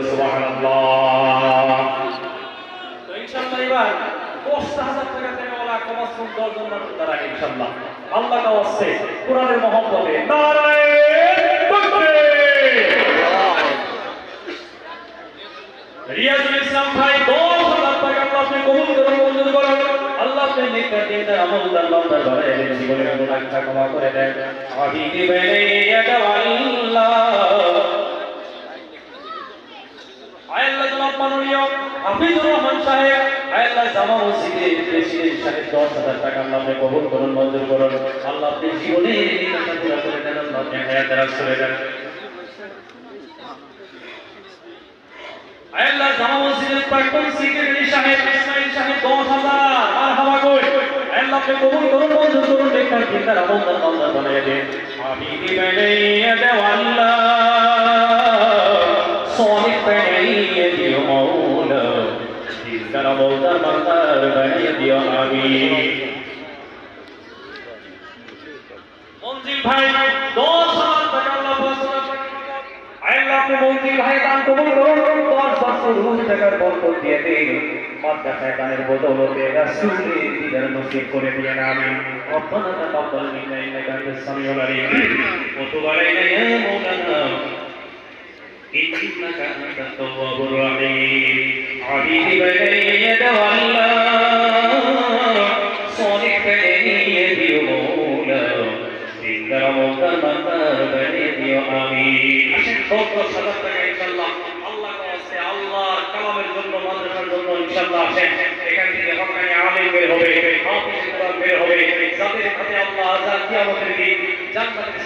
সুবহানাল্লাহ। তো ইনশাআল্লাহ এবার 10,000 টাকা দেওয়ালা কমাস কোন 10 জন মানুষ দ্বারা ইনশাআল্লাহ আল্লাহ কা ওয়াস্তে কোরআনের মহব্বতে নারায়ে তাকবীর। রিয়াজুল ইসলাম ভাই 10,000 টাকা আপনি কবুল করুন, মঞ্জুর করুন। আল্লাহ আপনি নেক দিয়ে দেন, আমল দান লম্বা বাড়ায় দেন, জীবনের গুনাহটা ক্ষমা করে দেন। হাবিবি বাইয়াদা আল্লাহ আল্লাহ জনাব মাননীয় হাফিজুর রহমান সাহেব আল্লাহ জামা মসজিদের প্রেসিডেন্ট সাহেব 10,000 টাকা আল্লাহ আপনি কবুল করুন, মঞ্জুর করুন। আল্লাহ আপনি জীবনের নিয়তটা পুরো করে দেন, আল্লাহ আপনি হায়াত দারাজ করে দেন। আল্লাহ জামা মসজিদের প্রাক্তন সেক্রেটারি সাহেব ইসমাইল সাহেব 10,000 মারহাবা কই আল্লাহ আপনি কবুল করুন, মঞ্জুর করুন। নেককার দিনদার আমল দান আল্লাহ বানায় দেন। হাবিবি বাইয়াদা আল্লাহ صالح بني দিও মাওলা, দিলদার আমলদার বান্দার বানিয়ে দিও আমিন। মঞ্জিল ভাই 10,000 টাকা আল্লাহ আপনি মঞ্জিল ভাই দান কবুল করুন, 10 বছর টাকার বরকত দিয়ে দিন। মাদ্রাসায় দানের বদৌলতে রাসূলের দিদার নসিব করে দিয়েন আমিন। রব্বানা তাকাব্বাল মিন্না ইন্নাকা আনতাস সামিউল আলিম ওয়া তুব আলাইনা ইয়া মাওলানা إنك أنت التواب الرحيم. حبيبي بيد الله صالح بيد مولا إن رمض المطر بيد آمين. عشان خاطر صدقتك إن شاء الله الله كواسي الله كلام الجنة مدرسة الجنة إن شاء الله عشان এখান থেকে হকানি আলেম বের হবে, হাফেজ কোরআন বের হবে, যাদের হাতে আল্লাহ আযাদ কিয়ামতের দিন জান্নাতের